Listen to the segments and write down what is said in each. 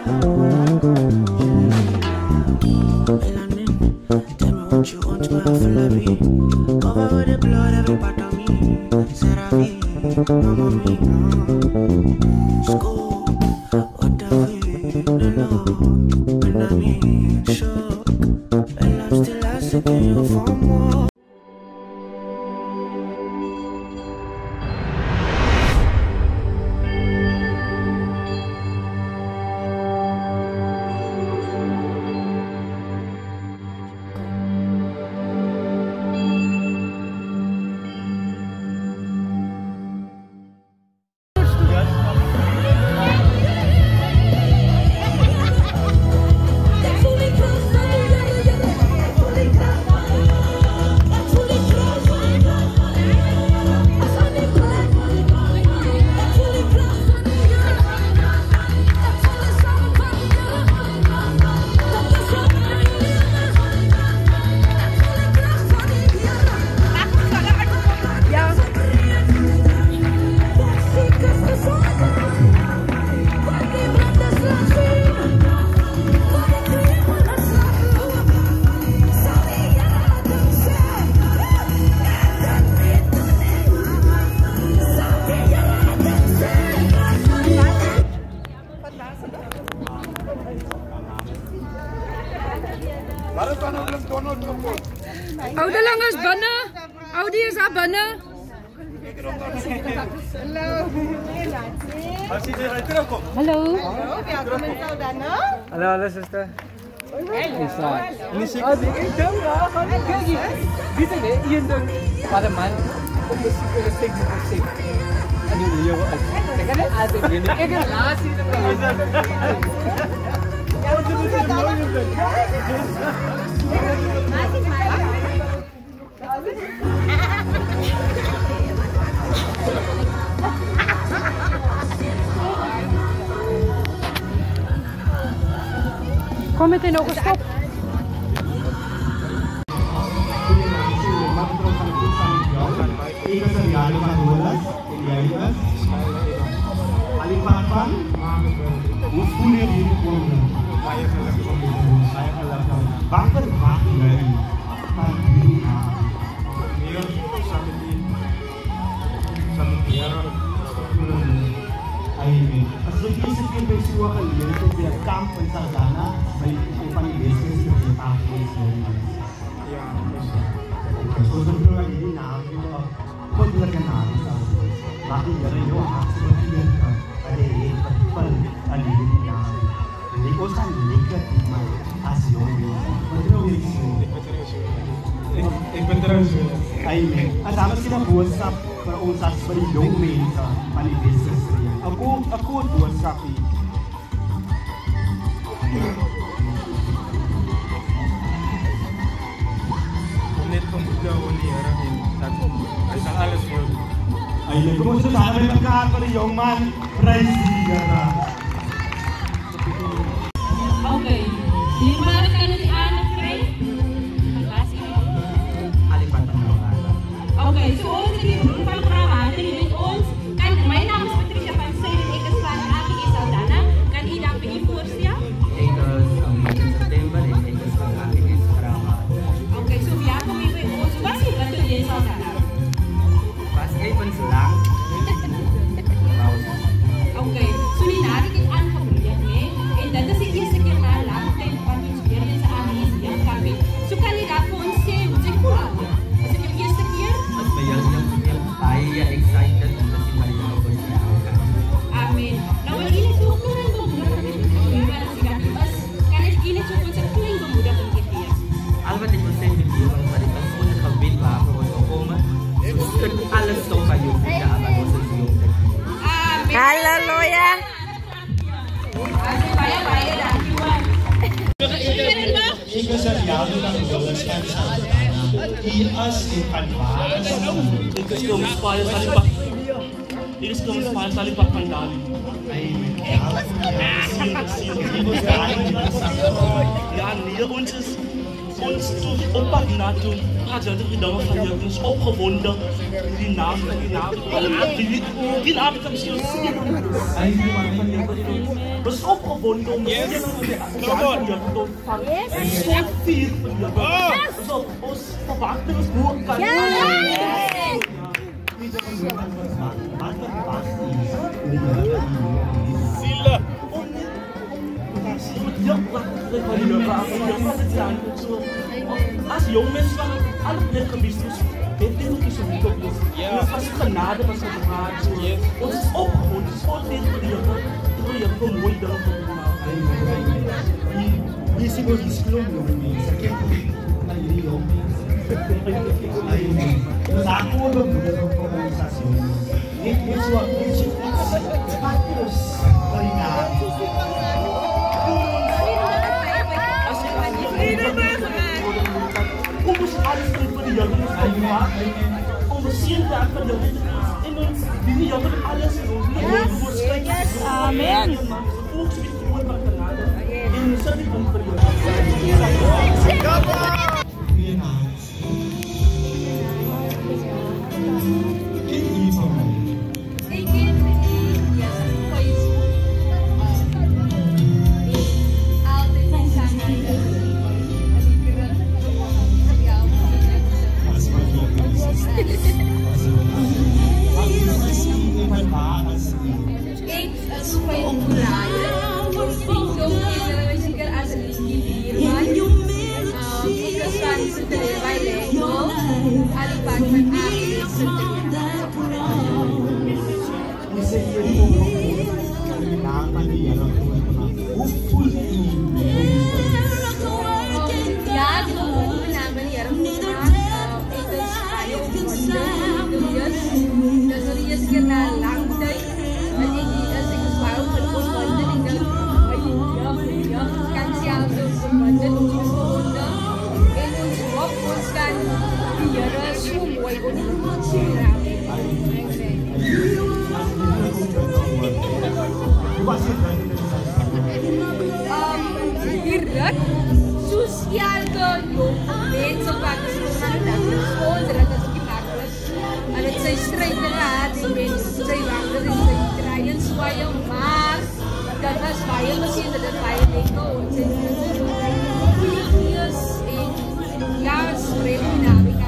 Tell me what you want to have for me. Cover with the blood every part of me. C'est la vie, maman mia. School, what the vie, the love, when I'm in shock, and I'm still asking you for more. Oude lang is binne. Oudie is daar binne. Hallo. Als je er terugkomt. Hallo. Welkom in Saldanha. Hallo, hallo zuster. Hey. Ini sih. Kijk dit is een ding. Pada man. Om de musik musik. En die video. Ik kan het altijd doen. Ik kan laat zien. Kom meteen nog eens stop. Kamp in Saldanha, may ipang-business na yung package na yun. So, sobrang lang hindi na ako kung talaga na ako sa bakit na rin yung accident yun ka alin, alin niya. Hindi ko sa ligat may asyon yun. Ik ben trouwens zo. Amen. At dapat sila buwasap para usap sa yung main sa pang-business na yun. Ako buwasap eh. Net pemuda Oliara in satu. Asal alles voll. Ayo, kumusta sa amin magkakaroon yung man prize na. Okay. Dimana kan si anak Ray? Makasih. Alipatan na wala. Okay, so sige van prawa, dit ons kan my naam is Patricia van Seyden, ek is van Aki Saldanha. Kan u dan vir u voorstel? Ek is in September en ek is van Aki Prawa. Okay, so wie kom jy by ons? Wat is wat jy Saldanha? Pas even lang. Okay, so die nadat dit aangebied hè, en dit is die eerste keer na lang tyd wat ons weer in sa amies hier kan wees. So kan jy daar vir ons sê hoe jy voel? Is dit jou eerste keer? As by jou heel baie excited om te sien wat jy nou doen. Amen. Nou wil jy net so klein bemoediging gee. As jy dit is, kan ek jy net so 'n klein bemoediging gee. Al wat ek wil sê met jou want ek het so gewet waarvoor ons gekom het. Dit alles sou by jou wees, maar ons is jou. Amen. Halleluja. Baie dankie. Ik was er jaren lang geweest van Saldanha. Hier is in Canvas. Dit is kom spaal salipak. Dit is kom spaal salipak pandali. Ja, nee, ons is ons toe op pad na toe, praat jy die dinge van jou, ons opgewonde, die naam, die naam kan misschien sien. Ons opgewonde om die dinge van jou te ontvang. En so vier van jou. So, ons verwagting is hoe kan Sila. As jong mens van alle plek geweest is, weet dit ook niet zo niet op ons. Ons was genade, was het hard. Ons is opgewoond, ons is altijd voor die jongen. Die jongen mooi dingen voor die Esse meu disclaimer, isso aqui é alegria. Nos acordos da comunicação. E isso aqui fatos Ons alles doen voor de jongen, om de zin te voor de jongen. En ons die jongen alles doen. Amen. Ook zo goed wat genade. En zo die doen voor de sosial genoeg mense wat gesproken hebben, schooldruk is gemakkelijk. En het zijn strijdende gehad, die mensen zijn langer en zijn draaien, zwaaien, maar dat was wij misschien dat het wij denken, want het is Filipiërs en ja, spreken dynamica.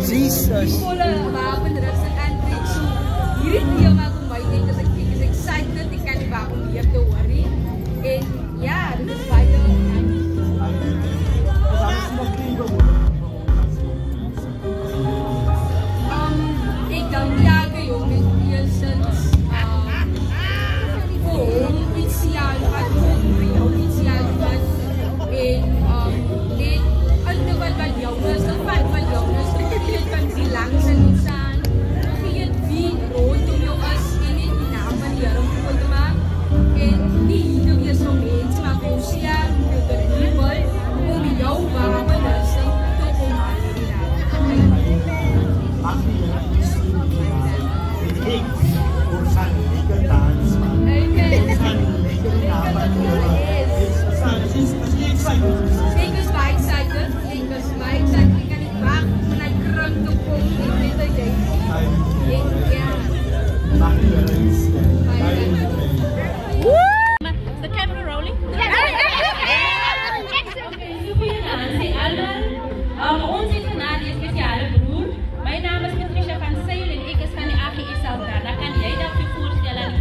Jesus. Volle wapenrus en aantrek. So hierdie tema vir my net as ek is excited, ek kan nie wag om weer te hoor nie. En ja, dit is baie ek dink ja, die jongens eerstens voor initiaal wat initiaal was en dit wat jongens, wat jongens kan die langs en staan. Weet wie rondom jou is en net die naam van die Here om te maak. En die hierdie wees van mense, maar ons ja, dat nie wil om jou wapenrusting te omhaal die naam. Ek is baie excited. Ek is baie excited. Ek kan nie wag om na kring te kom en net te dink. Is the camera rolling? Ons is vandaag die speciale broer. Mijn naam is Patricia van Seil en ik is van de AGI Saldanha. Kan jij dat je voorstellen aan de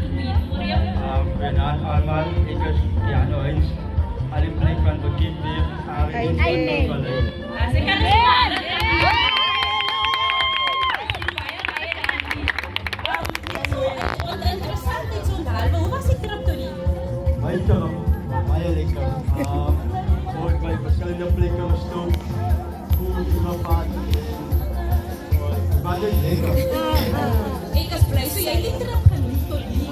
voor je? Goedenavond allemaal, ik is Piano Heinz. Alle plek van begin weer AGI Saldanha. Ze kan het interessant is zo'n hoe was ik erop te doen? Baie lekker. Zo ik bij verschillende plekken gestopt. Goed gevat. Baie lekker. Ik is blij, so jij liet erop genoemd tot die.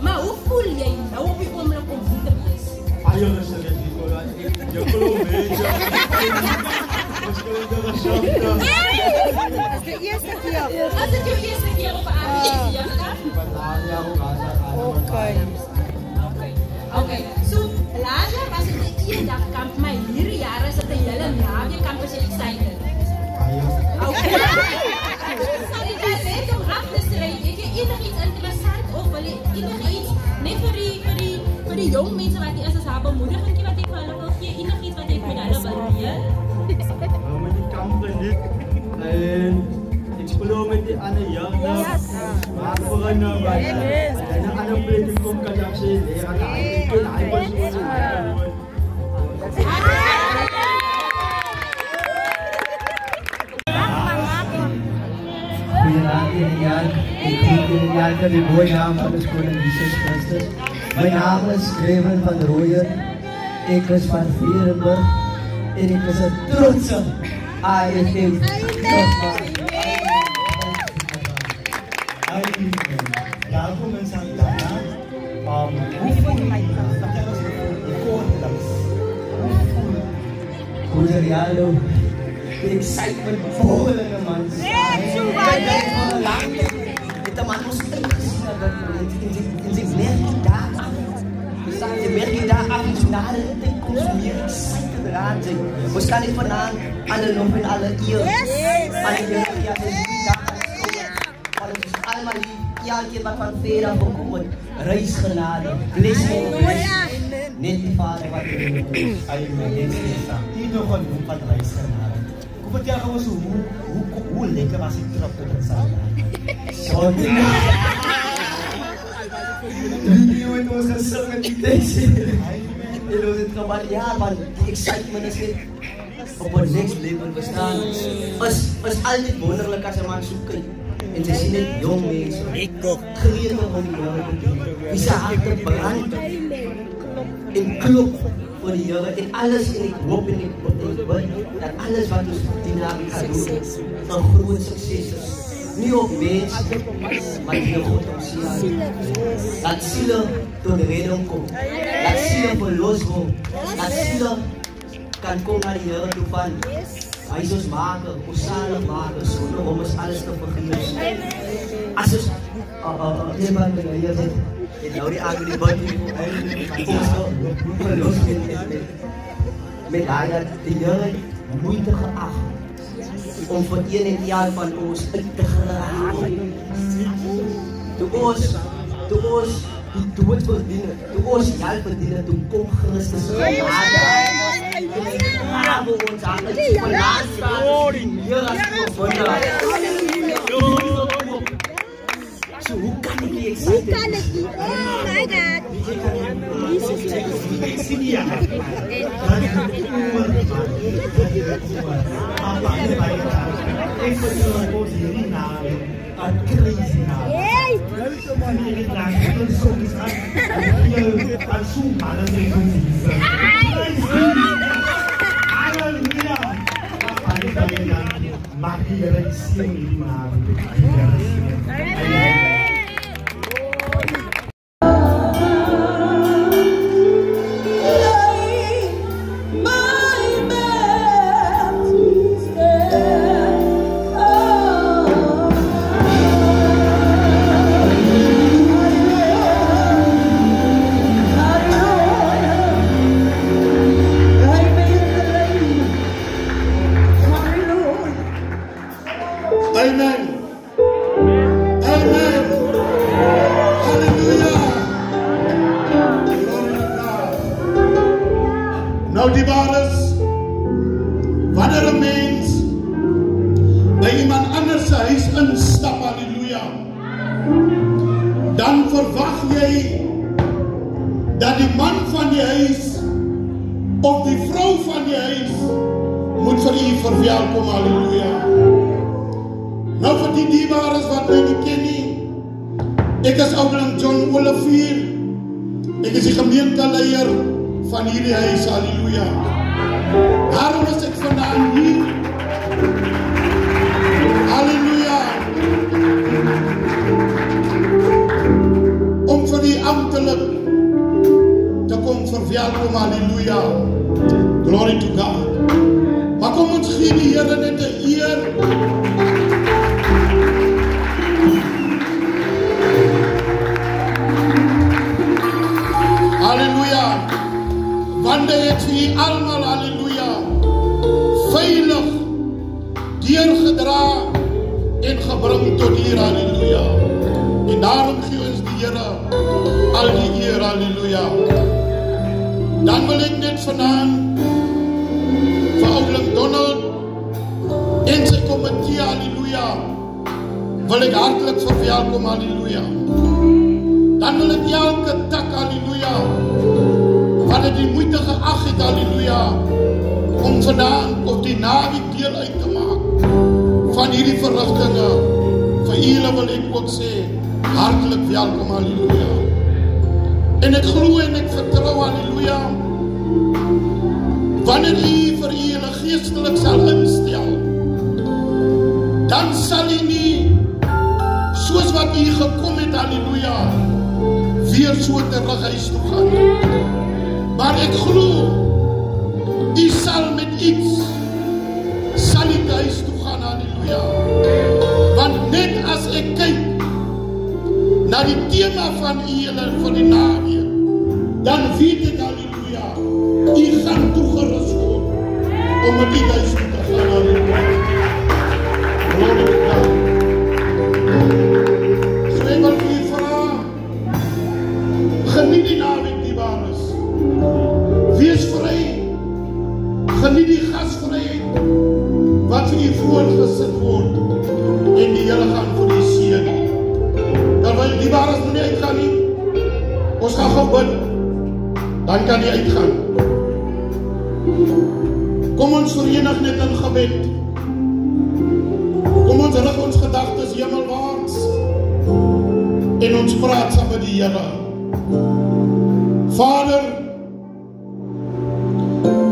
Maar hoe voel jij nou op je oomlik om hier te wees? Ayo na sa gaji ko lang. Yo ko medyo. Mas ko lang na siya. As de eerste keer. As dit jou eerste keer op 'n aardige ja? Okay. So, laat was dit 'n eendag kamp, maar hierdie jaar is dit 'n hele naweek kamp as jy excited. Okay. Sorry, daar net om af te stry. Het jy enigiets interessant of wil jy enigiets net vir die jong mense wat nie is as haar bemoediging wat ek vir hulle wil gee, enigiets wat ek met hulle wil deel? Met die kampen niet. En ik speel met die andere jaren. Maar voor een andere plek in kom kan ik Goedenavond Jan. Ik groet jullie Jan in de mooie naam van de Koning Jezus Christus. Mijn naam is Raven van Rooyen. Ik is van Vierenburg. En ik is een trotse AFM. Welkom in Santana. Hoe voel je mij? Goede Rialdo. De excitement volgende man. Kijk van een lang. De man was ingezien in zijn merk daar af. Je merkt daar af en na de tijd komt ze meer excited eraan zijn. Waarschijnlijk vanavond alle nog in alle eer. Alle jeugd, ja, dus allemaal die elke keer wat van Vera voorkomen. Reisgenade, blessing. Net die vader wat je doet. Amen. Die nog een groep van reisgenade. Ik moet jou gewoon zo, hoe lekker was ik terug op het zaal? Jullie met ons gezongen die deze. Je doet het nog maar ja, man. Die excitement is niet op een next level bestaan. Als altijd wonderlijk als een man zoekt. En ze zien het jong mensen. Geleerd om die jaren. Die zijn harten brand. En klop voor die jaren. En alles en ik hoop en ik bid dat alles wat ons die naam gaat doen. Een groot succes is. Niet op mensen, maar die God om zielen. Dat zielen tot redden komen. Dat zielen verlost worden. Dat zielen kan komen naar die Heer toe van. Hij is ons maken, ons zalig maken, zonder om ons alles te vergeten. Als ons, iemand met een Heer zegt, ik nou die aan die band die ons verlost met hij dat de Heer moeite geacht. Om voor een en jaar van ons uit te geraken. Toe ons die dood verdienen, toe ons geld verdienen, toen kom Christus genade. Graven ons aan het verlaat hier als gevonden. So, hoe kan ik die excited? Hoe kan ik die? Oh my God. Ik zie die aan. Ik vertel ons hierdie naam, een crazy naam. En hierdie naam, een soms aan zo'n mannen in de visa. Halleluja! Mag die Heer zien hierdie naam. Nou die waar is, wanneer een mens bij iemand anders huis instap, halleluja, dan verwacht jij dat die man van je huis of die vrouw van je huis moet voor je verwelkomen, halleluja. Nou voor die dierbare wat mij niet kennen, ik is ouderling John Olivier, ik is de gemeenteleier van hierdie huis, halleluja. Daarom is ek vandaan hier. Halleluja. Om en gebring tot hier, halleluja. En daarom gee ons die Here al die eer, halleluja. Dan wil ek net vanaand vir oulik Donald en sy komitee, halleluja, wil ek hartelijk verwelkom, halleluja. Dan wil ek elke tak, halleluja, wat het die moeite geag het, halleluja, om vandaan op die naweek deel uit te maak van hierdie verrigtinge. Vir julle wil ek ook sê, hartelijk welkom, halleluja. En ek glo en ek vertrou, halleluja, wanneer u vir julle geestelik sal instel, dan sal u nie, soos wat u gekom het, halleluja, weer so terug huis toe gaan. Maar ek glo, u sal met iets, sal u huis toe gaan, halleluja. Want net as ek kyk na die thema van u vir die naweek, dan weet ek, halleluja, u gaan toegerus word om met die huis toe te gaan, halleluja. Glory to God. So ek wil vir u vra, geniet die naweek die waar is. Wees vry, geniet die gasvryheid wat vir u voorgesit word en die Here gaan vir u seën. Terwyl die waar is moet nie uitgaan nie, ons gaan gou bid, dan kan die uitgaan. Kom ons verenig net in gebed. Kom ons rig ons gedagtes hemelwaarts en ons praat saam met die Here. Vader,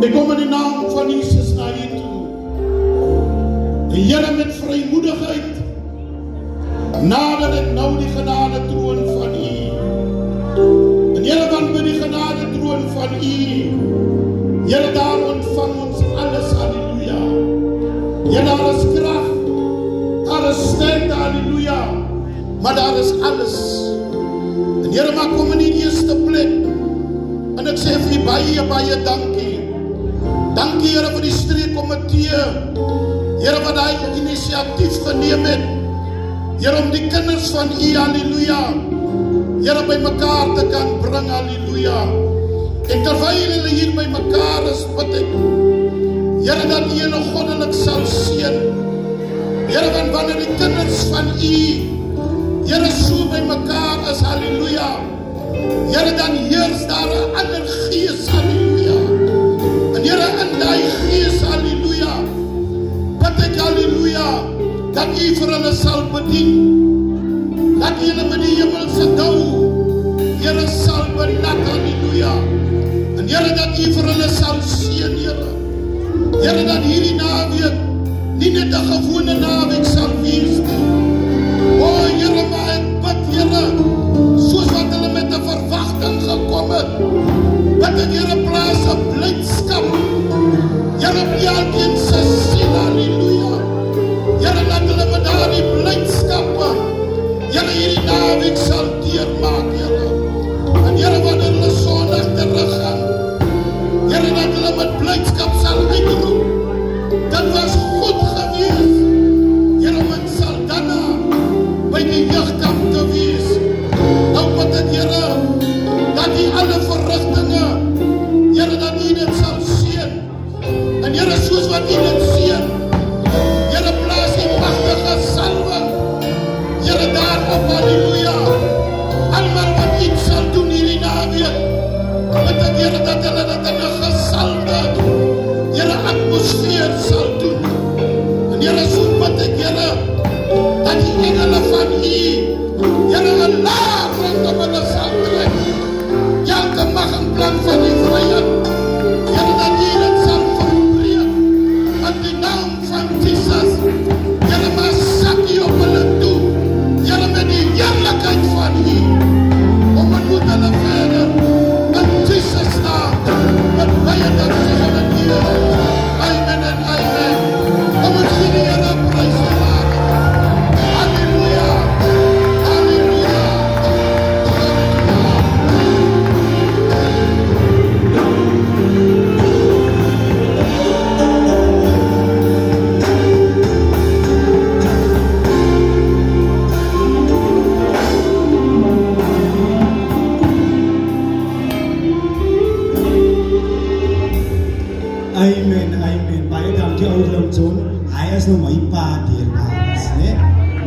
ek kom in die naam van Jesus na u toe. Die Here met vrymoedigheid nader ek nou die genade troon van u. En Here, want by die genade troon van u, Here, daar ontvang ons alles, halleluja. Here, daar is krag, daar is sterkte, halleluja, maar daar is alles. En Here, maar kom in die eerste plek, en ek sê vir u baie, baie dankie. Dankie, Here, vir die streekkomitee, Here, wat hy initiatief geneem het, Here, om die kinders van u, halleluja, Here, by mekaar te kan bring, halleluja. En terwyl hulle hier by mekaar is, bid ek, Here, dat u hulle goddelik sal seën. Here, want wanneer die kinders van u, Here, so by mekaar is, halleluja, Here, dan heers daar 'n ander gees, halleluja. En Here, in die gees, halleluja, bid ek, halleluja, dat u vir hulle sal bedien, dat u hulle met die hemelse gou, Here, sal benat, halleluja. En Here, dat u vir hulle sal seën, Here. Here, dat hierdie naweek nie net 'n gewone naweek sal wees nie. O, Here, maar ek bid, Here, soos wat hulle met 'n verwagting gekom het, bid ek, Here, plaas 'n blydskap, Here, op elkeen se siel, halleluja. Here, dat hulle met daardie blydskappe, Here, hierdie naweek sal deurmaak, Here. En Here, wanneer hulle Sondag teruggaan, Here, dat hulle met blydskap sal uitroep, dit was goed gewees, Here, om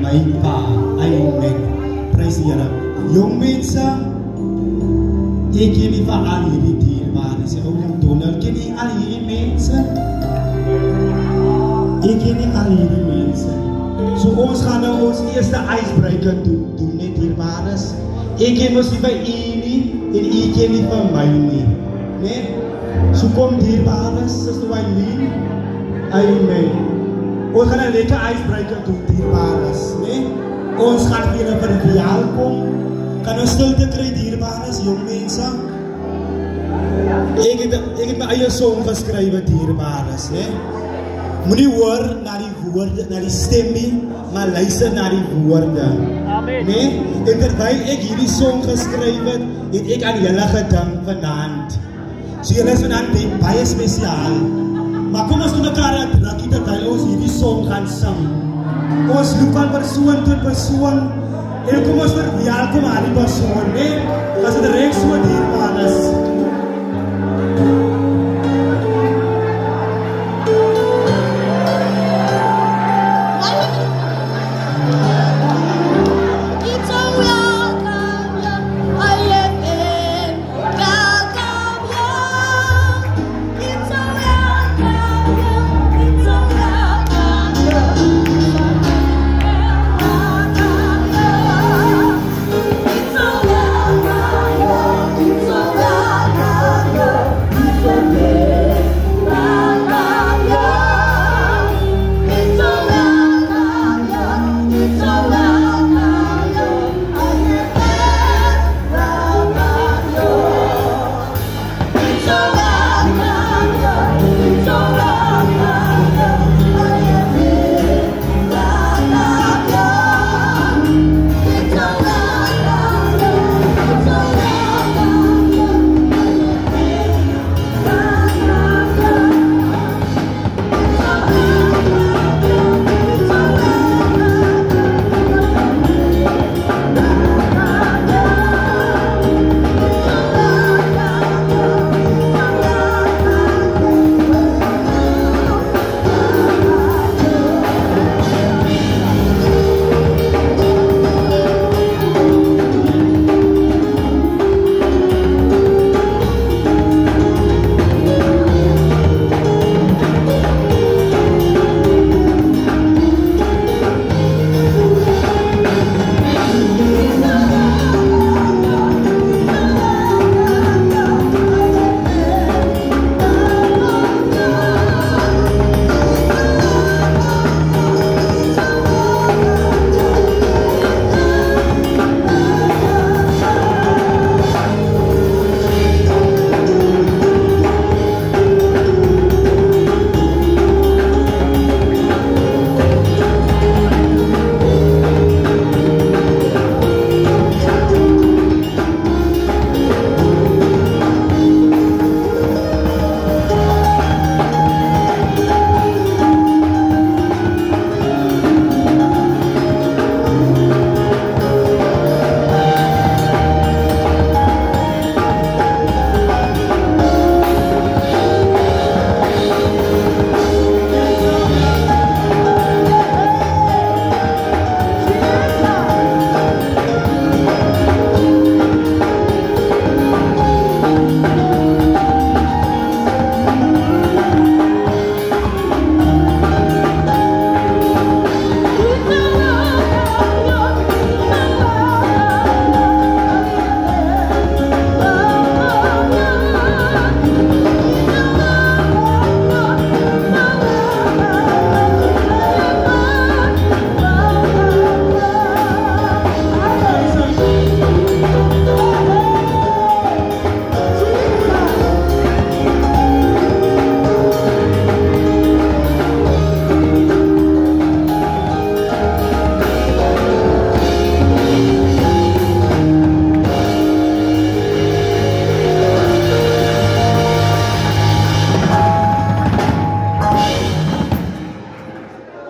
my pa. Amen. Praise the Lord. Jong mensen, ik ken niet van al jullie dierbaren. Ze ook Donald, ken je al jullie mensen? Ik ken niet al jullie mensen. Zo ons gaan nou ons eerste icebreaker doen net dierbaren. Ik ken misschien van jullie en ik ken niet van mij niet. Nee? Zo komt dierbaren, zuster Wayne. Amen. Ons gaan een lekker icebreaker doen dierbaren. Nee? Ons gaat weer een verhaal komen. Kan ons stilte krijgen dierbaren, jong mensen? Ik heb mijn eigen song geschreven dierbaren. Nee? Moet niet horen naar die woorden, naar die stemming, maar luister naar die woorden. Amen. Nee? En terwijl ik jullie song geschreven heb ik aan jullie gedankt vanavond. So jullie is vanavond baie speciaal. Maar kom ons met elkaar uit rakkie terwijl ons jullie song gaan zingen. Ons loop van persoon tot persoon. En kom ons verwelkom aan die persoon. Nee? Als het reeks zo dierbaar is.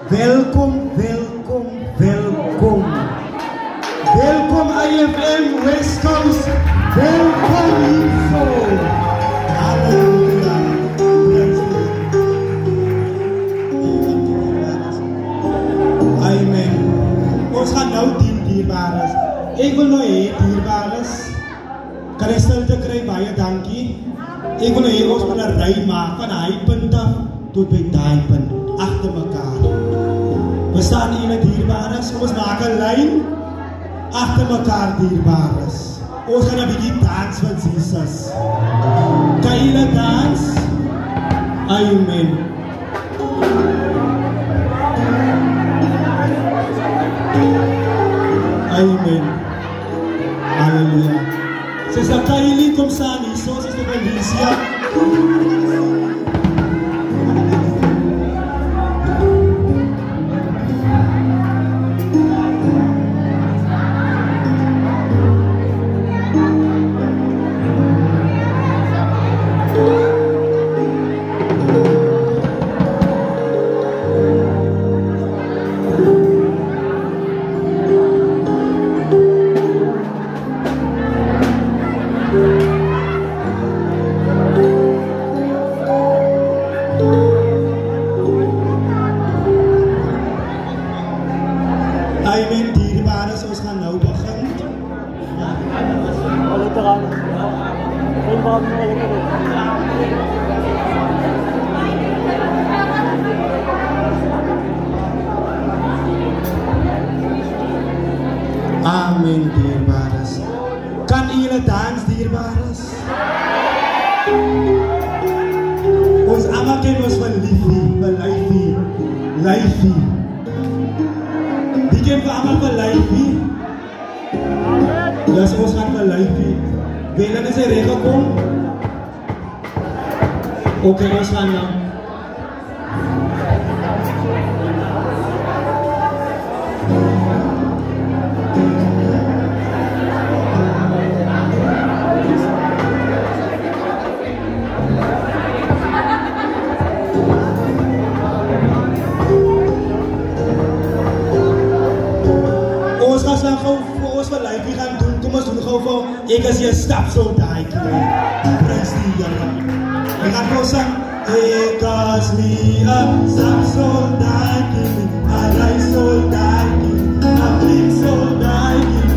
Welkom, welkom, welkom. Welkom IFM West Coast. Welkom hierzo. Halleluja. Amen. dierbares. Ik wil nou hê, dierbares, kan ek stilte kry, baie dankie. Ek wil nou hê ons moet 'n ry maak van hy punt af tot by daai punt, agter mekaar. We staan hier met dierbares, ons maak 'n lyn agter mekaar, dierbares. Ons gaan 'n bietjie dans van Jesus. Kan julle dans? Amen. Amen. Halleluja. Sister Kylie, kom staan hier, so Sister Felicia. Amen, dierbares. Kan julle dans, dierbares? Ons almal ken ons van liefie, van lyfie. Die ken vir almal van lyfie. Ja, ons gaan van lyfie. Wil julle sê reg kom? Oké, ons gaan nou. Ek as jy stap so daai keer. Prys die Here. Ek gaan nou sing. Ek as nie stap so daai keer. Alai so daai keer. Aflik so daai keer.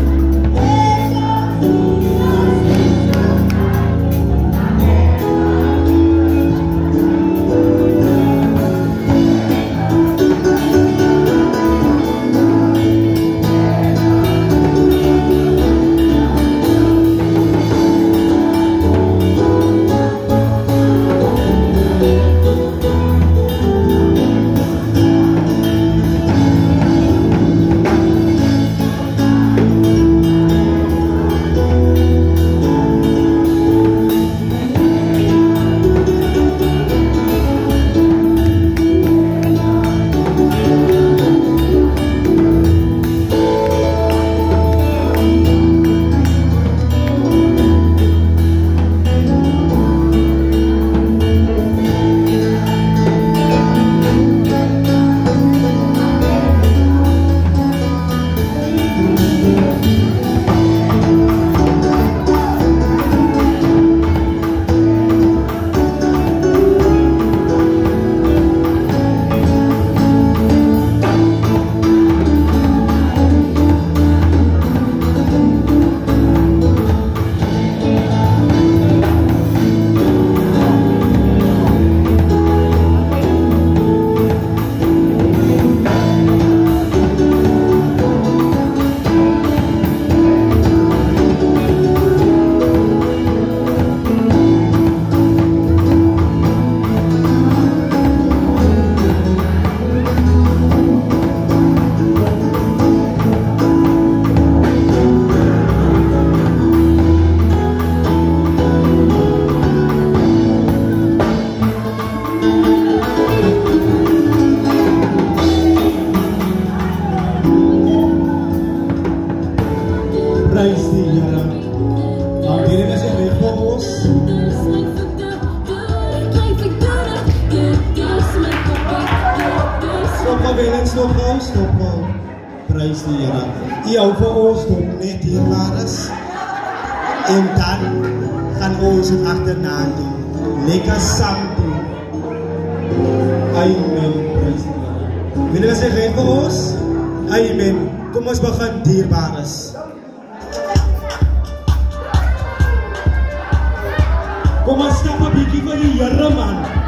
Stop nou. Prys die Here. U hou vir ons tot net dierbares. En dan gaan ons het agterna doen. Lekker saam doen. Amen. Prys die Here. Wil jy sê reg vir ons? Amen. Kom ons begin, dierbares. Kom ons stap 'n bietjie vir die Here, man.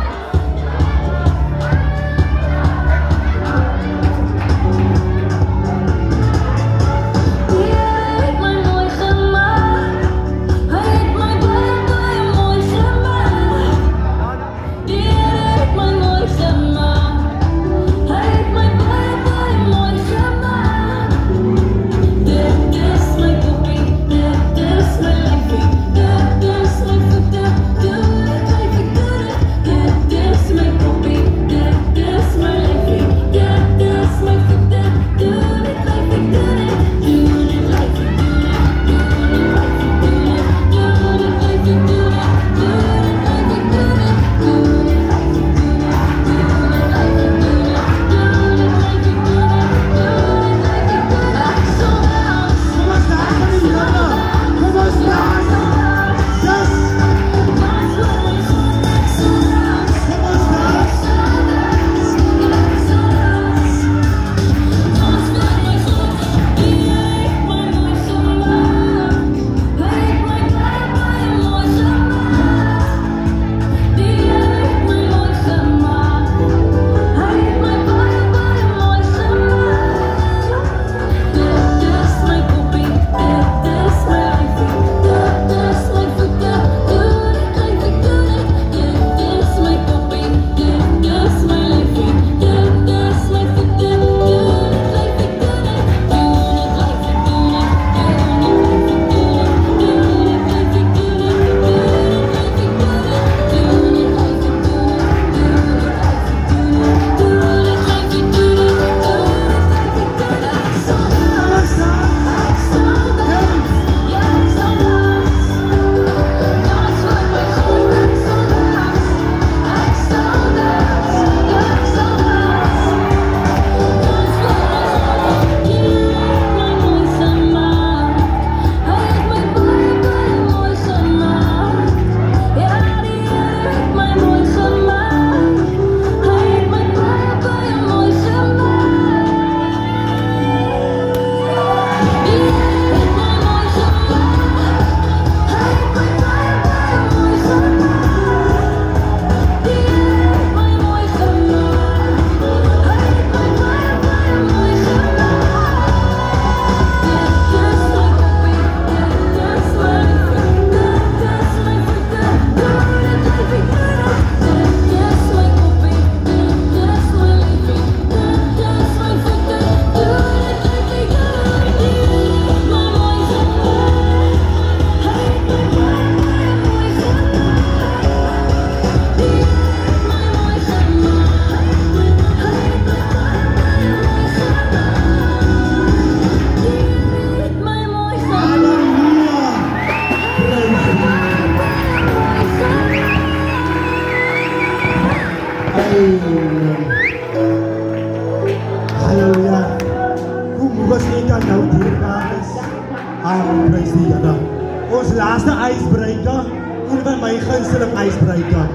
Ons laaste ijsbreker, een van my gunsteling ijsbreker.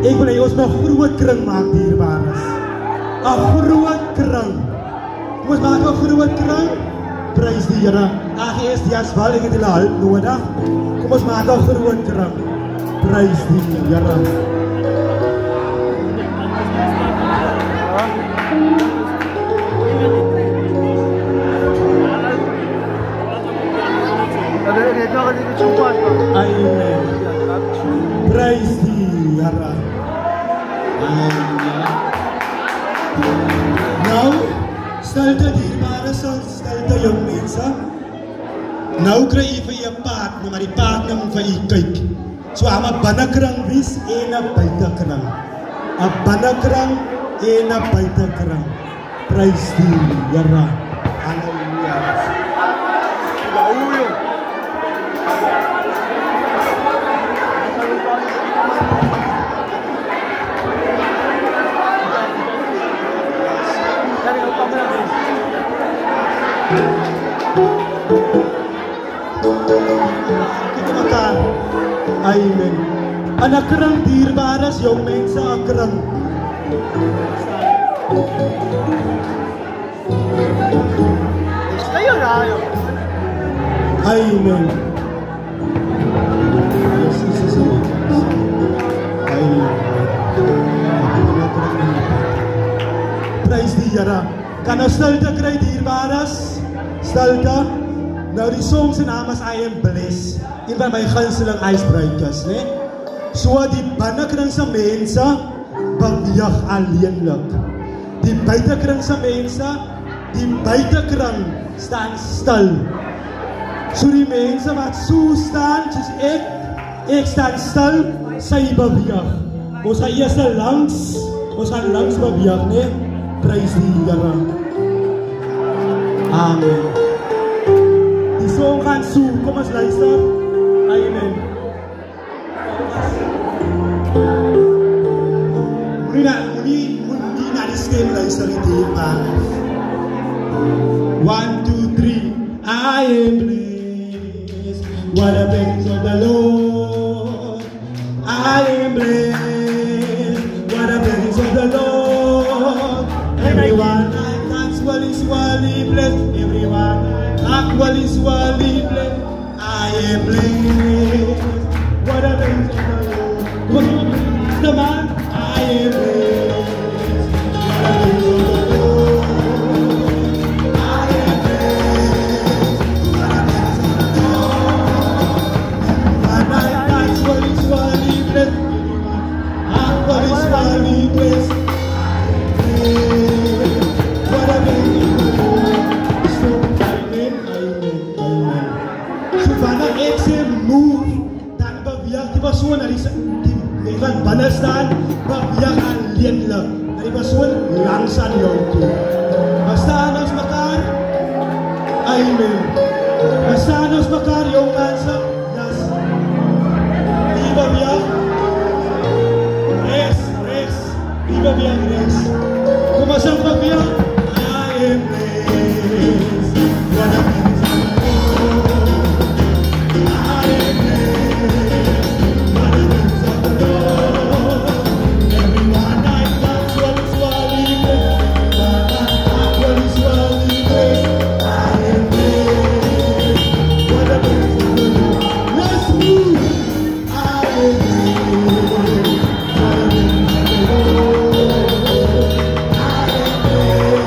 Ek wil hê ons moet 'n groot kring maak, dierbares. 'n Groot kring. Kom ons maak 'n groot kring. Prys die Here. AGS Jaswal, ek het julle hulp nodig. Kom ons maak 'n groot kring. Prys die Here. Amen. Praise die Here. Nou, stel dit dierbare stel dit jong mense. Nou kry jy vir jou partner, maar die partner moet vir jy kyk. So 'n binnekring wees en 'n buitekring. 'n Binnekring en 'n buitekring. Praise die Here. Halleluja. Amen. En 'n kring dierbares, jong mense, 'n kring. Amen. Praise die Here. Kan nou stilte kry dierbares? Stilte. Nou die song se naam is I Am Blessed. Een van my gunsteling ijsbreekers, né? So die binnekring se mense beweeg alleenlik. Die buitekring se mense, die buitekring staan stil. So die mense wat so staan, soos ek staan stil, sy beweeg. Ons gaan eers langs beweeg, né? Prys die Here. Amen. Die song gaan so, kom ons luister. Amen. Moet na die stem luister die dierbaar. 1, 2, 3. I am blessed. What a blessing of the Lord. I am blessed. What a blessing of the Lord. Everyone that's well is surely blessed. Everyone that's well is surely blessed. I am blessed. What a blessing of the Lord. The man, I am blessed. What a blessing of the Lord. I am blessed. What a blessing of the Lord. And that's well is surely blessed. Everyone that's well is surely blessed. What a blessing of the Lord. So, amen. So, wanneer ek sê move, dan beweeg die persoon na die wat binne staan, beweeg alleenlik. Na die persoon langs aan jou toe. We staan ons mekaar. Amen. We staan ons mekaar, jong mense. Yes. Die beweeg. Rechts. Die beweeg rechts. Kom ons aan beweeg. I am blessed. What a blessing of the Lord. I am blessed. What a blessing of the Lord. Everyone I touch will surely blessed. Everyone I touch will surely blessed. I am blessed. What a blessing of the Lord. Let's move. I am blessed. What a blessing of the Lord. I am blessed.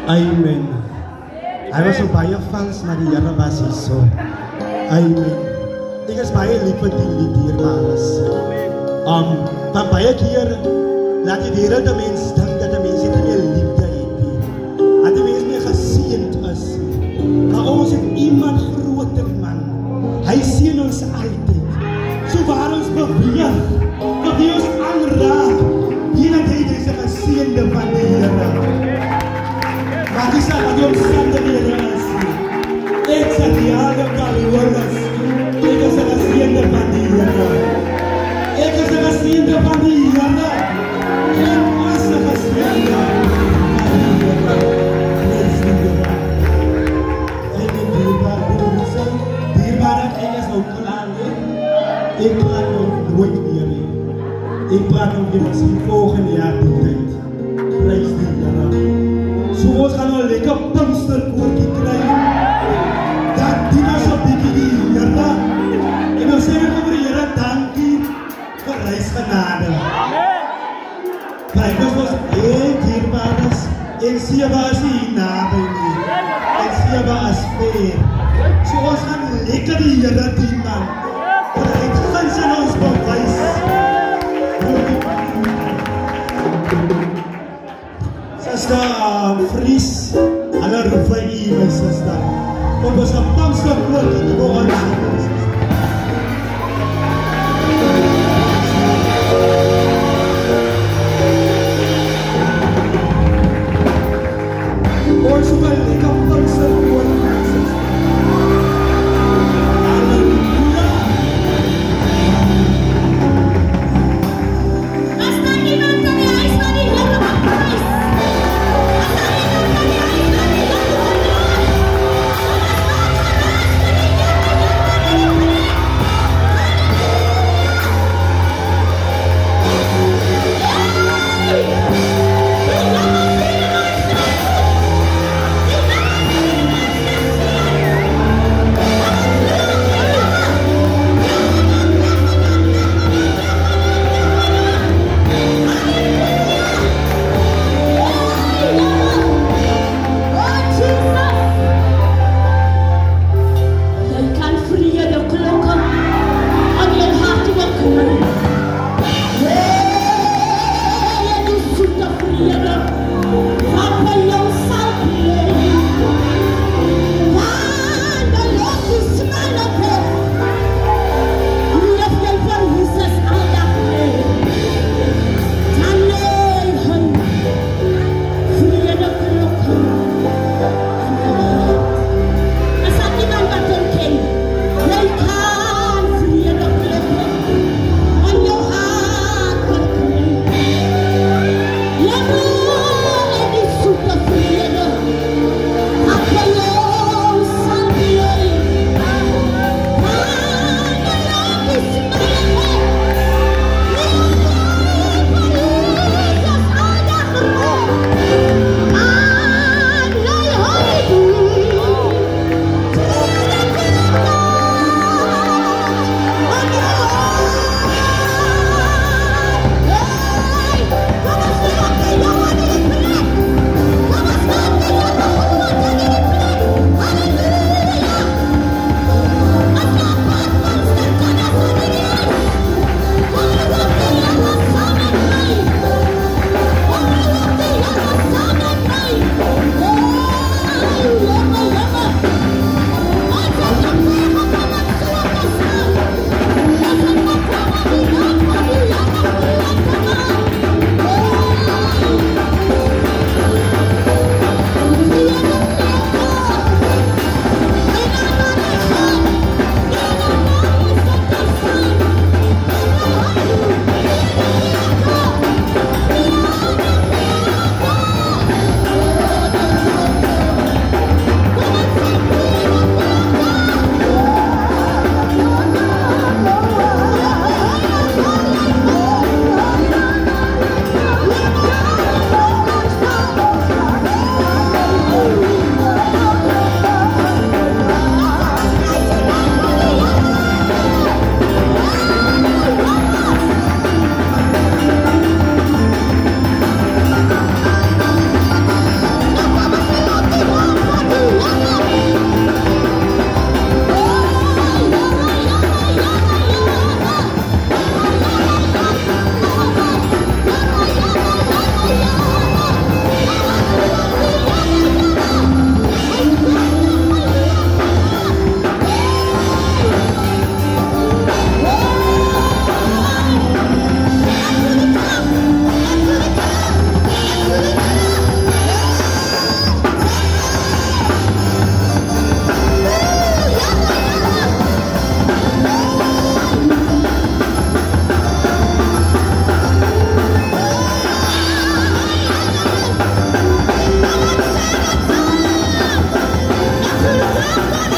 Amen. I was so baie fans na die Here was hier so. Amen. Ek is baie lief vir die dierbares. Van baie keer laat die Here die mens dink dat die mens nie meer liefde het nie. Dat die mens nie geseënd is. Maar ons het iemand groter man. Hy seën ons altyd. So waar ons beweeg, wat hy ons aanraak, hierdie tyd is 'n geseënde van die Here. Wat is dat die omstandighede is? Ek sê die Here kan alles. Ek is 'n geseënde van die Here. Ek is 'n geseënde van die Here. Ek is 'n geseënde van die Here. En die dierbare ek is ook klaar. Ik praat nog nooit meer nie. Ik praat nog die misschien volgende jaar die tijd. Prijs die Here. So ons gaan nou lekker Pinksterkoortjie kry. Dat dien ons op die Here. En dan sê ek vir die Here dankie vir reisgenade. Kijk, ons was dierbares. En Sewa is nie naby nie. En Sewa is ver. So ons gaan lekker die Here dien, man. Guns in ons bewys. Sister Fries, hulle roep vir u, my sister. Op ons Pinksterkoortjie te go aan. Ons wil lekker Pinksterkoortjie, sister. Hallelujah! Hallelujah.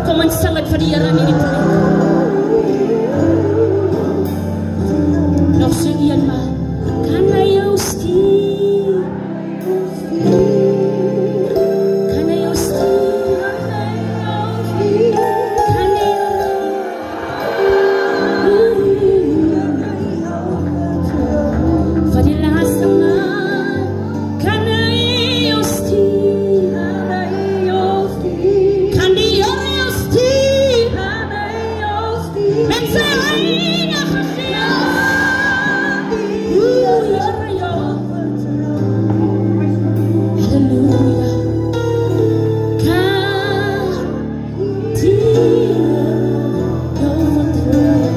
Kom ons sing dit vir die Here in hierdie plek. Nog so eenmaal. Kan hy jou stuur? Kan hy jou stuur? Kan hy vir die laaste maal? Kan hy jou stuur? Kan die Here jou stuur? Met sy heilige gees. Here jou. Halleluja. Kan die jou vertrouwen?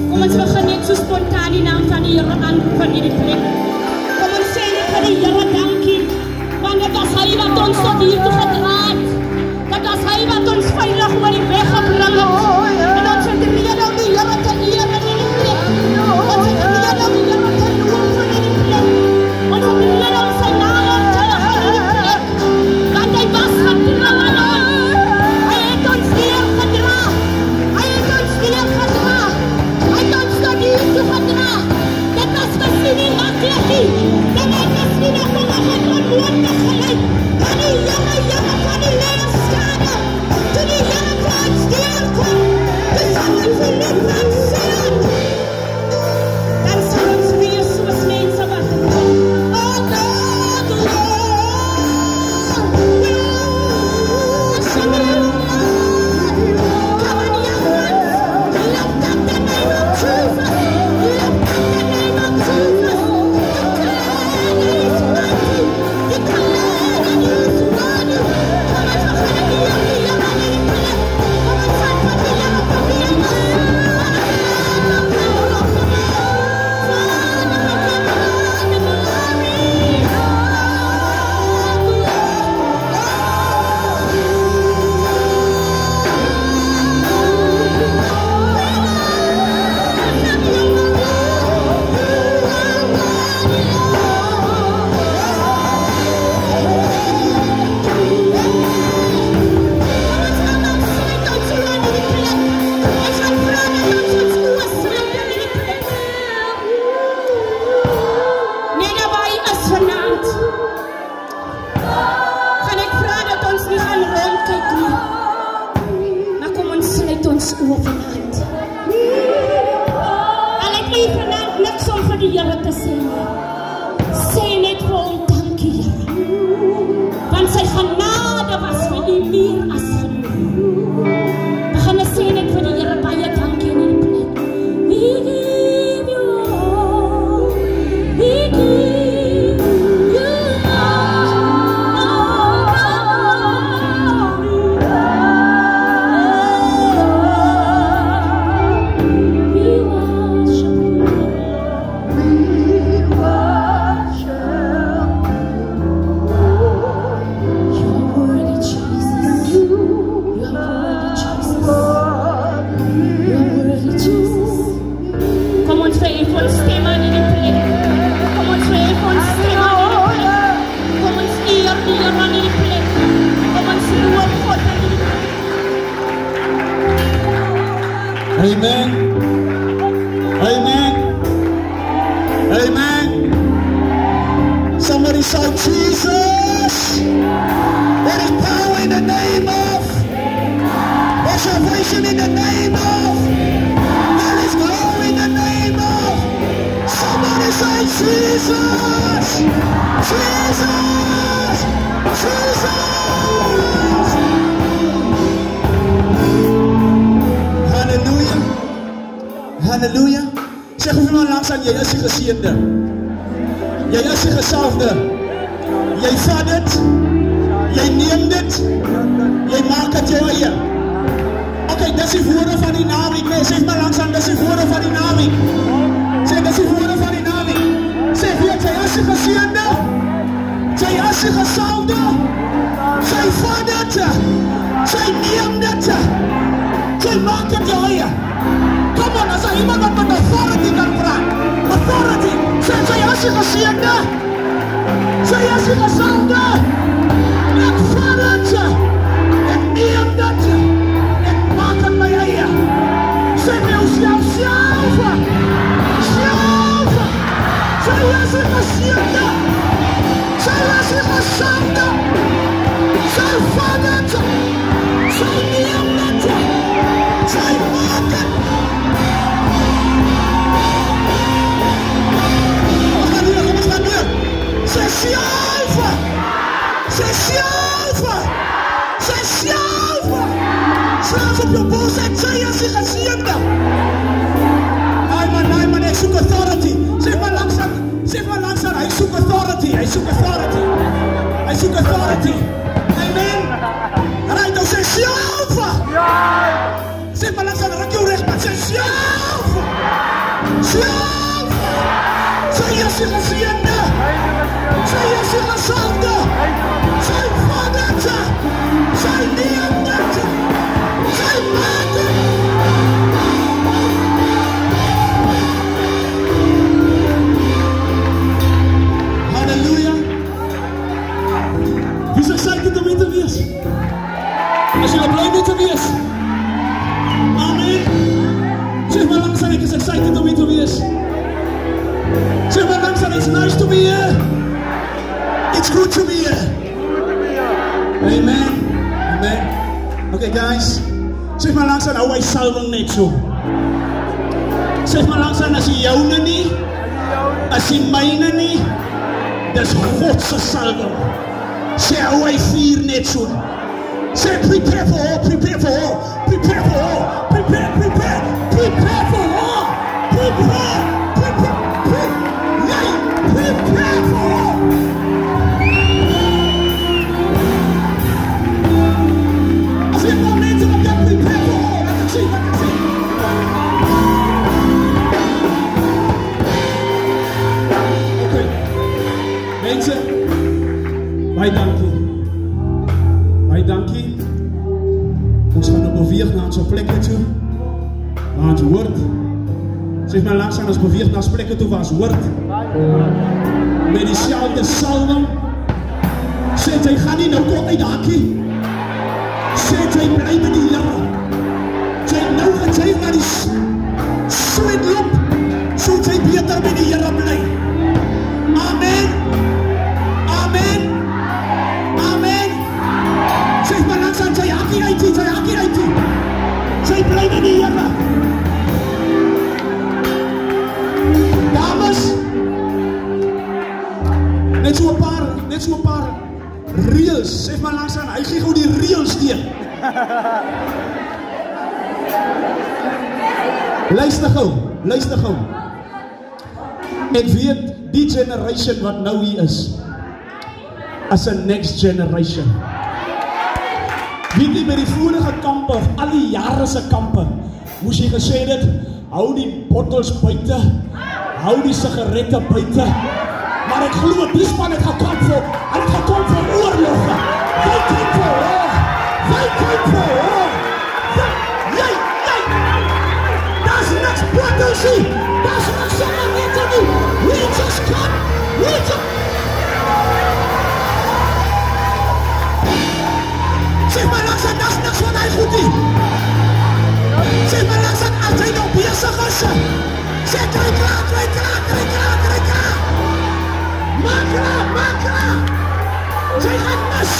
Kom ons begin net so spontaan die naam van die Here aan van hierdie plek. Kom ons sê net vir die Here dankie. Want dit is hy wat ons tot hier toe gedra het. Dit is hy wat ons veilig oor die weg gebring het. En ons het geleer om die Here te eer in hierdie plek. Ons het geleer om die Here te loof in hierdie plek. Ons het geleer om sy naam op te lig in hierdie plek. Want hy was getrouw aan ons. Hy het ons weer gedra. Hy het ons weer gedra. Hy het ons tot hier toe gedra. Dit was misschien nie makkelijk nie. Dit was misschien nie onmogelijk onmogelijk gelijk. Maar die Here van die leerskade. Toe die Here vir ons deurkom. Toe sal ons die lied van sy hand. Dan sal ons weer soos mense wat kom. Oh God, Lord, sing it. Come on, young ones. Lift up the name of Jesus. Lift up the name of Jesus. Amen. Amen. Amen. Somebody shout Jesus. There is power in the name of. There's salvation in the name of. There is glory in the name of. Somebody say Jesus. Jesus. Jesus. Halleluja. Halleluja. Zeg hoeveel man langs aan, jy is die geseende. Jy is die gesalfde. Jy vat dit. Jy neem dit. Jy maak het jou eie. Oké, dis die woorde van die naweek. Nee, zeg maar langs aan, dis die woorde van die naweek. Zeg, dis die woorde van die naweek. Zeg, weet jy is die geseende. Jy is die gesalfde. Sy vat dit. Sy neem dit. Sy maak het jou eie. Come on, as iemand wat met authority kan praat. Authority. is geseënde. Sy is die gezalde. Ek vat dit. Ek neem dit. Ek maak het my eie. Sê my jouself self. Self. Sy is die geseënde. Sy is die gezalde. Sy vat dit. Sy neem dit. Sy maak het. Sy self! Sy self! Sy self! Slaaf op jou bos en sy is die geseënde. Nee man, ek soek authority. Zeg maar langs aan, hy soek authority. Hy soek authority. Amen. Right, nou sy self! Zeg maar langs aan, raak jou recht, man. Sy self! Self! Sy is die geseënde. Sy is die gezalde. Sy vat het. Sy neem het. Sy maak het. Halleluja. Wie is excited om hier te wees? As jy blij mee te wees? Amen. Zeg maar langs aan, ek is excited om hier te wees. Zeg maar langs aan, it's nice to be here. It's good to be here. Amen. Okay guys. Zeg maar langs aan, hou hy salwing net so. Zeg maar langs aan, as jy joune nie, as jy myne nie, dis Godse salwing. Sê hou hy vuur net so. Sê prepare for all, prepare for all, prepare for all, prepare for all, prepare for all. As jy maar mense wat jy prepare for all, ek kan sê. Okay, mense, baie dankie. Ons gaan nou beweeg na ons plekke toe, waar ons hoort. Zeg maar langs aan, ons beweeg na ons plekke toe, waar ons hoort. Met diezelfde salwing. Sê hy gaan nie nou tot uit hakie. Sê hy bly met die Here. Sê nou gaan sy na die sweet loop, so hy beter met die Here bly. Amen. Sê maar langs aan, sy hakie uit. Sy bly met die Here. Dames, net so 'n paar reels. Sê maar langs aan, hy gee gou die reels deur. Luister gou. Ek weet die generation wat nou hier is, as 'n next generation. Weet jy by die vorige kampe, al die jare se kampe, moes jy gesê dit, hou die bottels buite, hou die sigarette buite. Maar ek glo die span het gekom vir oorlog. They came for war. Daar's niks bottels nie. Daar's niks sigarette nie. We just come. Zeg maar langs aan, daar's niks wat hy goed nie. Zeg maar langs aan, as hy nog bezig is. Sê kry klaar. Maak klaar. Sy gaan mis.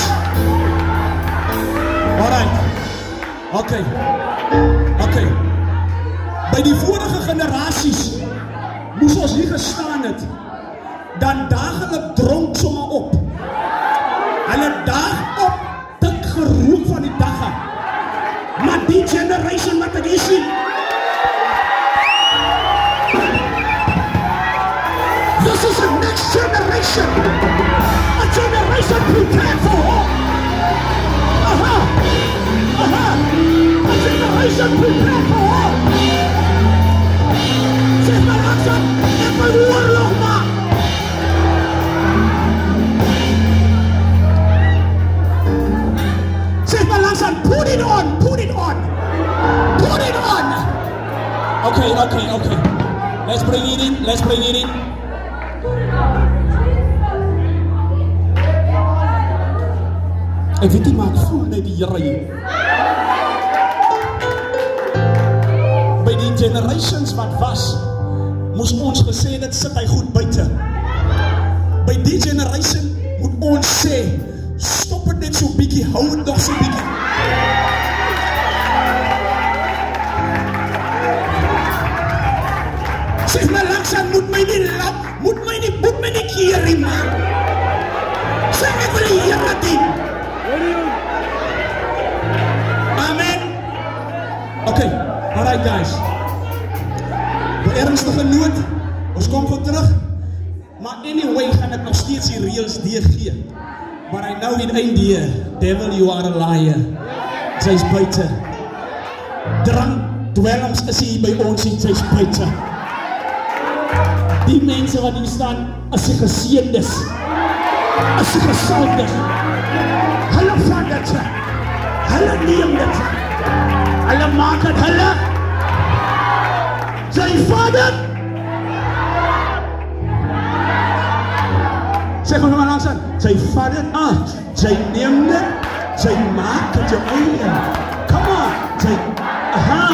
Alright. Okay. By die vorige generasies moes ons hier gestaan het, dan daag hulle dronk sommer op. Hulle daag op dik geroep van die dagga. Maar die generation wat ek hier sien, this is the next generation. A generation prepared for war. A generation prepared for war. Zeg maar langzaam, ek wil oorlog maak. Zeg maar langzaam, put it on. Okay. Let's bring it in. En weet jy maar, ek voel net die Here hier. By die generations wat was, moes ons gesê dit sit hy goed buite. By die generation moet ons sê, stop het net so bietjie, hou het nog so bietjie. Sê my langsaam, moet my nie lap, moet my nie keer nie, man. Sê ek wil die Here dien. Amen. Okay, alright guys. Op ernstige noot, ons kom goed terug. Maar anyway, gaan ek nog steeds die reels deurgee. But I know in idea, devil you are a liar. Sy's buite. Drank, dwelms is hier by ons en sy's buite. Die mense wat hier staan, as die geseëndes, as die gesalfdes, hulle vat dit, hulle neem dit, hulle maak het hulle, sy vat dit. Sê gewoon maar langs aan, sy vat dit aan, sy neem dit, sy maak het jou eie. Come on, sy, aha,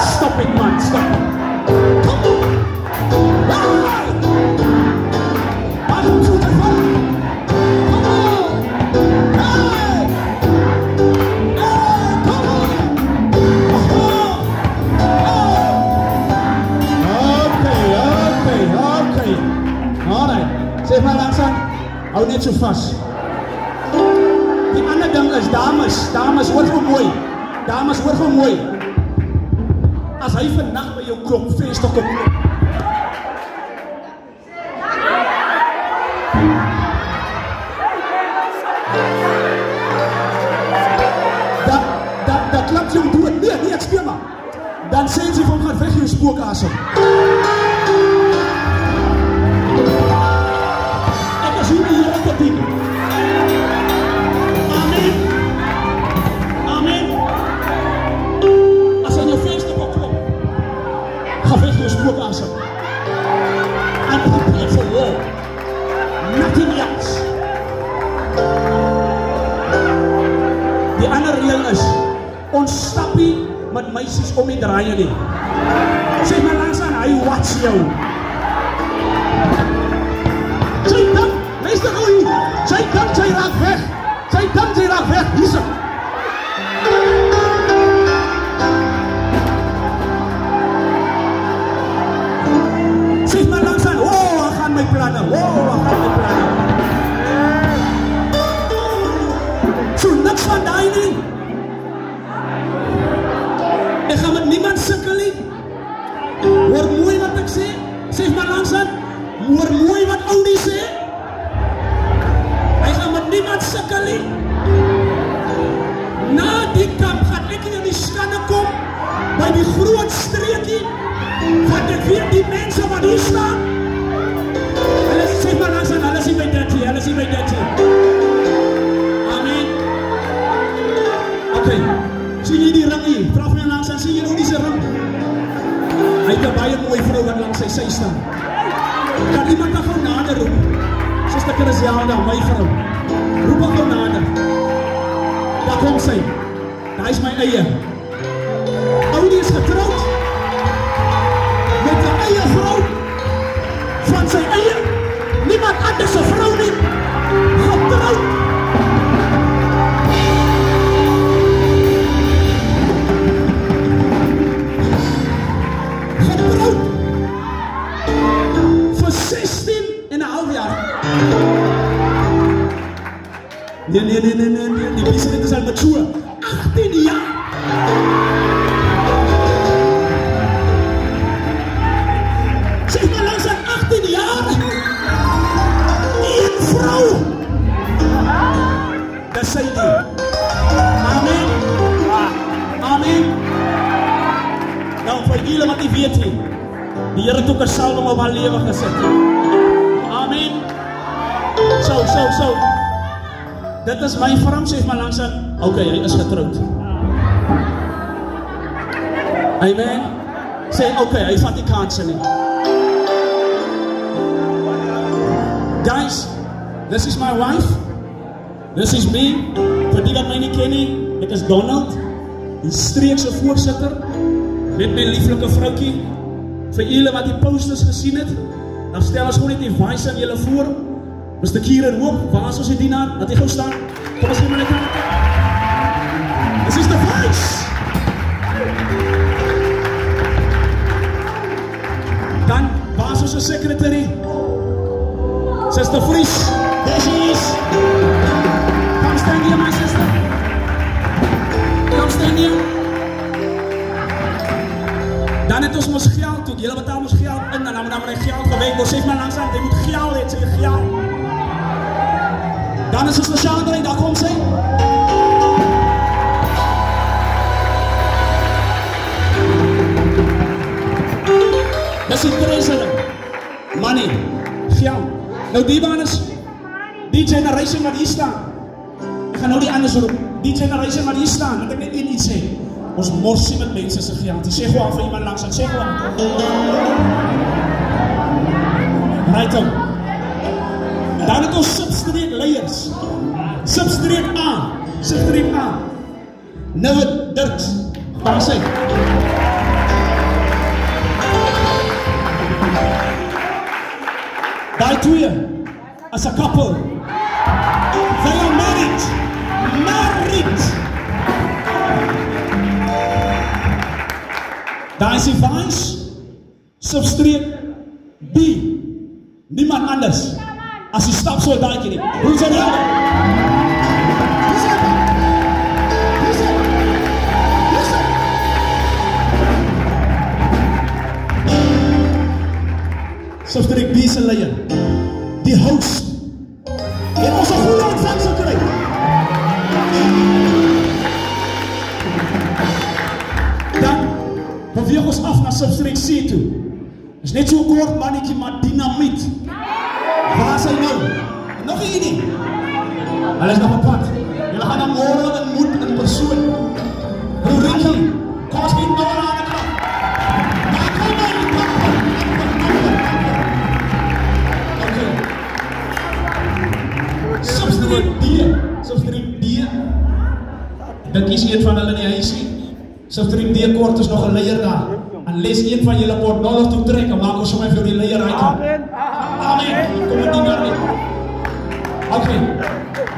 stop it man, stop it. Come on. Right. Bottom to the front. Come on. Hey. Hey, come on. Okay. Alright. Zeg maar langzaam. Hou net zo vast. Die andere ding is dames, hoor gewoon mooi. Dames, hoor gewoon mooi. As hy vannacht by jou klop, feestok op klop. Dat klap jou dood. Nee, ek speel maar. Dan sê sy van, gaan weg jou spookasem. Ek is hier die Here te dien. Amen. As hy jou feestok op klop, ga weg jou spookasem. I'm prepared for war. Nothing else. Die ander reël is, ons stap nie met meisies om die draaie nie. Sê maar langs aan, hy watch jou. Sy dink, luister gou hier, sy dink sy raak weg. Sy dink sy raak weg, hier sy. Sê maar langs aan, ek gaan my planne, So niks van daai nie. Ek gaan met niemand sukkel nie. Hoor mooi wat ek sê. Sê maar langs aan, hoor mooi wat Oudie sê. Hy gaan met niemand sukkel nie. Na die kamp gaan ek in die skande kom, by die groot streekie, want ek weet die mense wat hier staan, hulle sê maar langs aan, hulle sê by dit hier. Amen. Okay, sien jy die ring hier? Vraag my langs aan, sien jy nou die ring? Hy het 'n baie mooi vrou wat langs sy staan. Kan iemand dan gou nader roep? Suster Christiana, my vrou. Roep haar gou nader. Daar kom sy. Daar is my eie. Oudie is getrouwd met 'n eie vrou van sy eie, niemand anders 'n vrou nie. Getrouwd. Voor 16,5 jaar. Nee, die business is al mature. 18 jaar. Zeg maar langs aan 18 jaar. Een vrouw. Dat zei die. Amen. Nou, voor jullie wat die weet hier. Die Here het ook 'n salwing op haar lewe gesit. Amen. So. Dit is my vrou, sê maar langs aan. Okay, hy is getrouwd. Amen. Sê, okay, hy vat die kansen nie. Guys, this is my wife. This is me. Vir die wat my nie ken nie, ek is Donald, die streekse voorsitter, met my lieflike vroukie. Vir julle wat die posters gesien het, dan stel ons gewoon net die vice aan julle voor. Mr. Kieran Hoop, waar is ons die dienaar? Laat hy gauw staan. Kom ons neem aan die kant. This is the vice. Dan, waar is ons secretary? Sister Fries, there she is. Come stand here, my sister. Come stand here. Dan het ons ons geld toe. Julle betaal ons geld in, en dan moet my geld geweek. Ons sê maar langzaam, jy moet geld het, sê geld. Dan is ons Chandra, daar kom sy. Dis die treasurer. Money, geld. Nou die baan is die generation wat hier staan. Ek gaan nou die anders roep. Die generation wat hier staan, wat ek net iets sê. Ons morsie met mense se geld. Die sê gewoon vir iemand langs, sê gewoon. Right on. Dan het ons substreek leiers. Substreek A. Substreek A. Nouwe Dirks. Waar sê? Die twee, as a couple, they are married. Married. Daar is die vice, substreek B. Niemand anders as die stapsoldaatjie nie. Hoe is dit? Substreek B se leier, die host, het ons 'n goeie ontvangs gekry. Dan beweeg ons af na substreek C toe. Is net so 'n kort mannetjie, maar dynamiet. Waar is hy nou? Nog een nie. Hulle is nog op pad. Julle gaan dan môre ontmoet in persoon. Broer Ricky, kom ons nie môre aan die kant. Maar kom maar die kant. Substreek D. Substreek D. Dit is een van hulle in die huisie. Substreek D kort is nog 'n leier daar. Unless een van julle kort nodig toe trek, en maak ons sommer vir die leier uit. Amen. Amen. Kom maar die daar nie. Okay.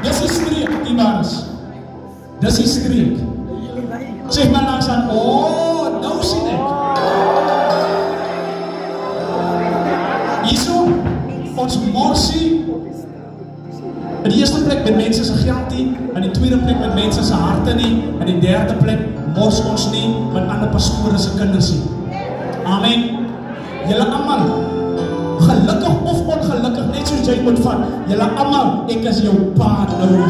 Dis die streek, die baas. Dis die streek. Zeg maar langs aan, oh, nou sien ek. Hierso, ons morsie, in die eerste plek met mense se geld nie, in die tweede plek met mense se harte nie, in die derde plek mors ons nie met ander pastore se kinders nie. Amen. Julle almal, gelukkig of ongelukkig, net soos jy moet vat, julle almal, ek is jou pa nou.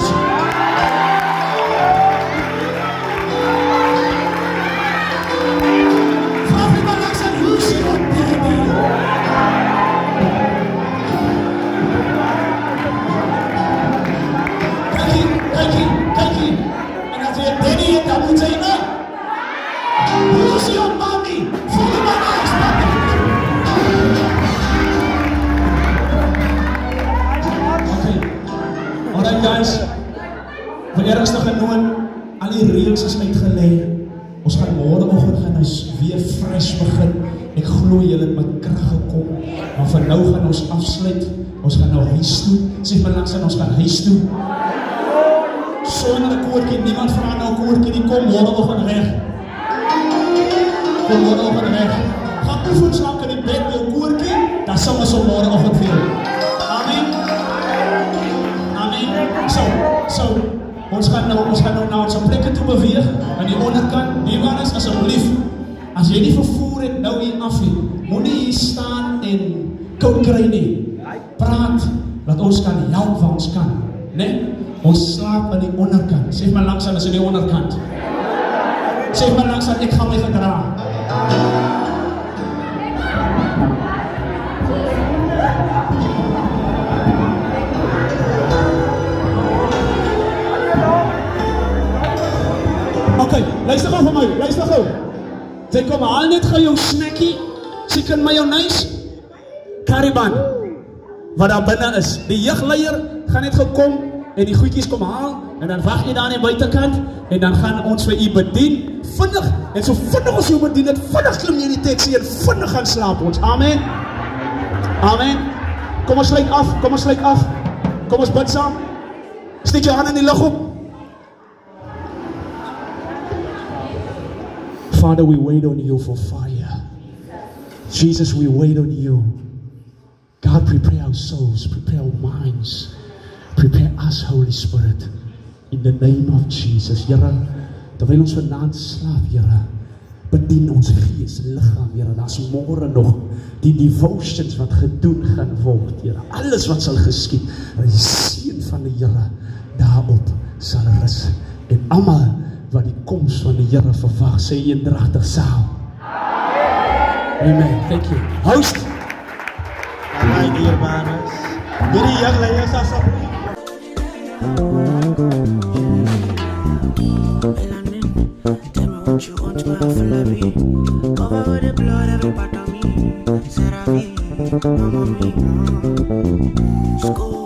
Guys, vir ernstig genoem, al die reeks is uitgelei. Ons gaan môreoggend gaan ons weer fresh begin. Ek glo julle het met krag gekom. Maar vir nou gaan ons afsluit. Ons gaan nou huis toe. Sê maar langs aan ons gaan huis toe. Sonder 'n koortjie, niemand vra nou 'n koortjie nie, kom môreoggend weg. Kom môreoggend weg. Gaan oefen saam in die bed jou koortjie, dan sal ons op môreoggend weer. Amen. So, ons gaan nou na ons plekke toe beweeg, aan die onderkant, die man is asseblief, as jy nie vervoer het nou hier af nie, moet nie hier staan en koud kry nie, praat, dat ons kan help waar ons kan, ne? Ons slaap aan die onderkant, sê maar langs aan as in die onderkant, sê maar langs aan, ek gaan my gedra. Okay, luister gou vir my, luister gou. Sy kom haal net gou jou snackie, chicken mayonaise, Kariban, wat daar binne is. Die jeugleier gaan net gekom en die goedjies kom haal en dan wag jy daar aan die buitekant en dan gaan ons vir u bedien, vinnig, en so vinnig ons jou bedien het, vinnig klim jy die taxi en vinnig gaan slaap ons, amen. Amen. Kom ons sluit af, kom ons sluit af, kom ons bid saam, steek jou hand in die lug op. Father, we wait on you for fire. Jesus, we wait on you. God, prepare our souls, prepare our minds, prepare us, Holy Spirit, in the name of Jesus. Here, terwyl ons vanaand slaap, Here, bedien ons gees, lichaam, Here, daar is môre nog die devotions wat gedoen gaan word, Here, alles wat sal geskied, die seën van die Here daarop sal rus, en almal wat die komst van die Here verwag, sê eendragtig saam. Amen. Thank you. Host. Baie dierbares. Hierdie jeugleiers asseblief. Tell me what you want, my Flavi. Cover with the blood, every part of me. Seravi, mama me. School.